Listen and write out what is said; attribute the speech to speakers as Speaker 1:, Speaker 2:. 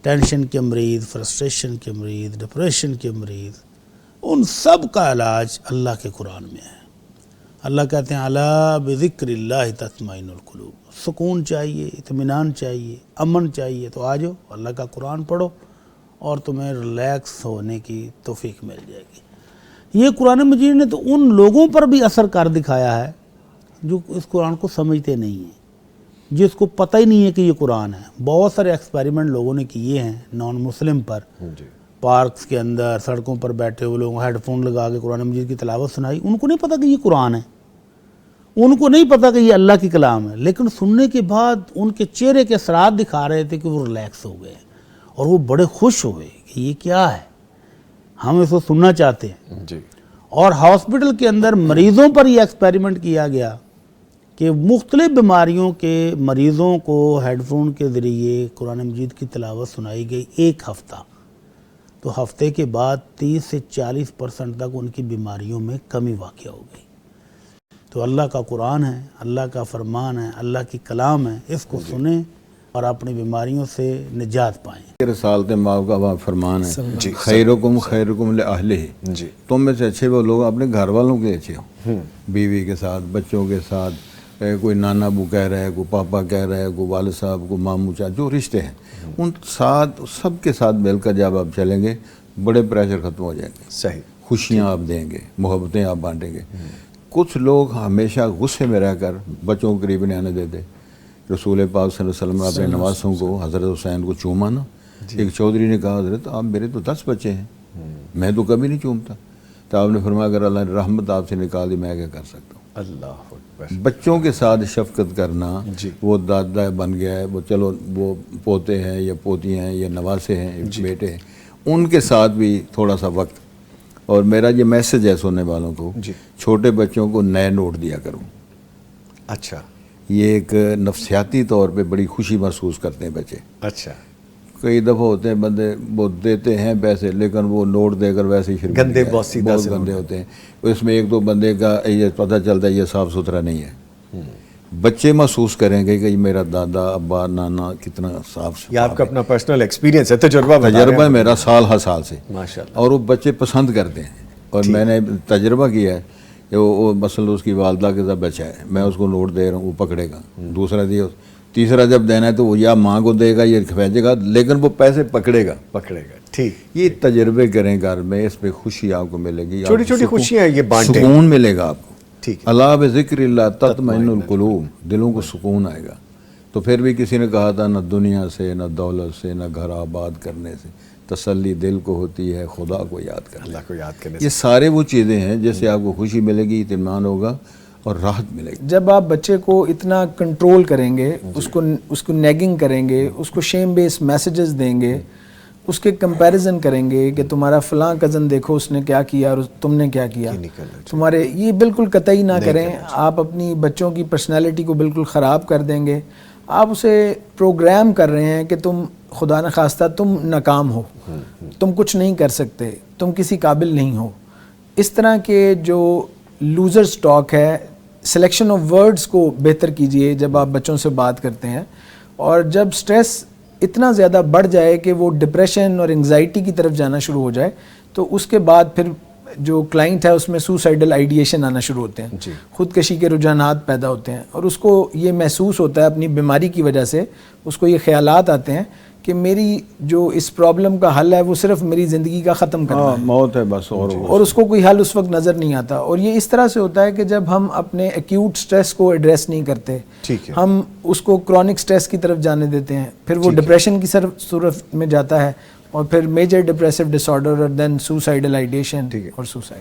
Speaker 1: Tension کے مریض، frustration کے مریض، ڈپریشن کے مریض، ان سب کا علاج اللہ کے قرآن میں ہے۔ اللہ کہتے ہیں الا بذکر اللہ تطمئن القلوب، سکون چاہیے، اطمینان چاہیے، امن چاہیے تو آ جاؤ اللہ کا قرآن پڑھو اور تمہیں ریلیکس ہونے کی توفیق مل جائے گی۔ یہ قرآن مجید نے تو ان لوگوں پر بھی اثر کر دکھایا ہے جو اس قرآن کو سمجھتے نہیں ہیں، جس کو پتہ ہی نہیں ہے کہ یہ قرآن ہے۔ بہت سارے ایکسپیریمنٹ لوگوں نے کیے ہیں نان مسلم پر، پارکس کے اندر، سڑکوں پر بیٹھے ہوئے لوگوں ہیڈ فون لگا کے قرآن مجید کی تلاوت سنائی، ان کو نہیں پتہ کہ یہ قرآن ہے، ان کو نہیں پتہ کہ یہ اللہ کی کلام ہے، لیکن سننے کے بعد ان کے چہرے کے اثرات دکھا رہے تھے کہ وہ ریلیکس ہو گئے اور وہ بڑے خوش ہوئے کہ یہ کیا ہے، ہم اس کو سننا چاہتے ہیں۔
Speaker 2: جی۔
Speaker 1: اور ہاسپٹل کے اندر مریضوں پر یہ ایکسپیریمنٹ کیا گیا کہ مختلف بیماریوں کے مریضوں کو ہیڈ فون کے ذریعے قرآن مجید کی تلاوت سنائی گئی ایک ہفتہ، تو ہفتے کے بعد 30 سے 40% تک ان کی بیماریوں میں کمی واقع ہو گئی۔ تو اللہ کا قرآن ہے، اللہ کا فرمان ہے، اللہ کی کلام ہے، اس کو سنیں اور اپنی بیماریوں سے نجات پائیں۔
Speaker 3: رسالت ماؤ کا وہ فرمان ہے خیرکم خیرکم لأہلہ،
Speaker 2: جی۔
Speaker 3: تم میں سے اچھے وہ لوگ اپنے گھر والوں کے اچھے ہوں، بیوی کے ساتھ، بچوں کے ساتھ، کوئی نانا ابو کہہ رہا ہے، کوئی پاپا کہہ رہا ہے، کوئی والد صاحب، کوئی ماموں چاچا، جو رشتے ہیں ان ساتھ سب کے ساتھ مل کر جب آپ چلیں گے بڑے پریشر ختم ہو جائیں گے،
Speaker 2: صحیح،
Speaker 3: خوشیاں آپ دیں گے، محبتیں آپ بانٹیں گے۔ کچھ لوگ ہمیشہ غصے میں رہ کر بچوں کو قریب نہیں آنے دیتے۔ رسول پاک صلی اللہ علیہ وسلم نے اپنے نواسوں کو، حضرت حسین کو چوما نا، ایک چودھری نے کہا حضرت آپ میرے تو 10 بچے ہیں، میں تو کبھی نہیں چومتا، تو آپ نے فرمایا اگر اللہ نے رحمت آپ سے نکال دی میں کیا کر سکتا ہوں۔
Speaker 2: اللہ اکبر۔
Speaker 3: بچوں کے ساتھ شفقت کرنا، وہ دادا بن گیا ہے، وہ چلو وہ پوتے ہیں یا پوتی ہیں یا نواسے ہیں، بیٹے ہیں، ان کے ساتھ بھی تھوڑا سا وقت۔ اور میرا یہ میسج ہے سننے والوں کو، چھوٹے بچوں کو نئے نوٹ دیا کروں۔
Speaker 2: اچھا،
Speaker 3: یہ ایک نفسیاتی طور پہ بڑی خوشی محسوس کرتے ہیں بچے۔
Speaker 2: اچھا،
Speaker 3: کئی دفعہ ہوتے ہیں بندے وہ دیتے ہیں پیسے لیکن وہ نوٹ دے کر ویسے ہی پھر
Speaker 2: گندے، بہت سیدھا سے
Speaker 3: گندے ہوتے ہیں۔ اس میں ایک دو بندے کا یہ پتہ چلتا ہے یہ صاف ستھرا نہیں ہے۔ بچے محسوس کریں گے کہ یہ میرا دادا ابا نانا کتنا صاف ستھرا۔
Speaker 2: یہ آپ کا اپنا پرسنل ایکسپیرینس ہے، تجربہ
Speaker 3: ہے میرا سال ہر سال سے،
Speaker 2: ماشاءاللہ۔
Speaker 3: اور وہ بچے پسند کرتے ہیں۔ اور میں نے تجربہ کیا ہے کہ وہ مثلا اس کی والدہ کے ساتھ بچہ ہے، میں اس کو نوٹ دے رہا ہوں، وہ پکڑے گا، دوسرا دیا، تیسرا جب دینا ہے تو وہ یا ماں کو دے گا یا کھینچے گا، لیکن وہ پیسے پکڑے گا۔
Speaker 2: ٹھیک،
Speaker 3: یہ تجربے کریں گھر میں، اس پہ خوشی آپ کو ملے گی،
Speaker 2: چھوٹی چھوٹی خوشیاں یہ بانٹیں،
Speaker 3: سکون ملے گا آپ کو۔
Speaker 2: ٹھیک،
Speaker 3: الا بذکر اللہ تطمئن القلوب، دلوں کو سکون آئے گا۔ تو پھر بھی کسی نے کہا تھا نہ دنیا سے، نہ دولت سے، نہ گھر آباد کرنے سے تسلی دل کو ہوتی ہے خدا کو یاد کرنے،
Speaker 2: اللہ کو یاد کرنے
Speaker 3: یہ سارے وہ چیزیں ہیں جس سے آپ کو خوشی ملے گی، اطمینان ہوگا اور راحت ملے گی۔
Speaker 4: جب آپ بچے کو اتنا کنٹرول کریں گے، اس کو نیگنگ کریں گے، اس کو شیم بیس میسیجز دیں گے، اس کے کمپیریزن کریں گے کہ تمہارا فلاں کزن دیکھو اس نے کیا کیا اور تم نے کیا کیا، تمہارے یہ بالکل قطعی نہ کریں۔ آپ اپنی بچوں کی پرسنالٹی کو بالکل خراب کر دیں گے۔ آپ اسے پروگرام کر رہے ہیں کہ تم خدا نخواستہ تم ناکام ہو، تم کچھ نہیں کر سکتے، تم کسی قابل نہیں ہو۔ اس طرح کے جو لوزر سٹاک ہے، سلیکشن آف ورڈز کو بہتر کیجئے جب آپ بچوں سے بات کرتے ہیں۔ اور جب سٹریس اتنا زیادہ بڑھ جائے کہ وہ ڈپریشن اور انگزائٹی کی طرف جانا شروع ہو جائے تو اس کے بعد پھر جو کلائنٹ ہے اس میں سوسائڈل آئیڈیشن آنا شروع ہوتے ہیں، خودکشی کے رجحانات پیدا ہوتے ہیں، اور اس کو یہ محسوس ہوتا ہے اپنی بیماری کی وجہ سے، اس کو یہ خیالات آتے ہیں کہ میری جو اس پرابلم کا حل ہے وہ صرف میری زندگی کا ختم کرنا ہے،
Speaker 3: موت ہے بس،
Speaker 4: اور اس کو کوئی حل اس وقت نظر نہیں آتا۔ اور یہ اس طرح سے ہوتا ہے کہ جب ہم اپنے ایکیوٹ سٹریس کو ایڈریس نہیں کرتے، ہم اس کو کرونک سٹریس کی طرف جانے دیتے ہیں، پھر وہ ڈپریشن کی صورت میں جاتا ہے، اور پھر میجر ڈپریسو ڈس آرڈر اور دین سوسائڈل آئیڈیشن اور سوسائڈ۔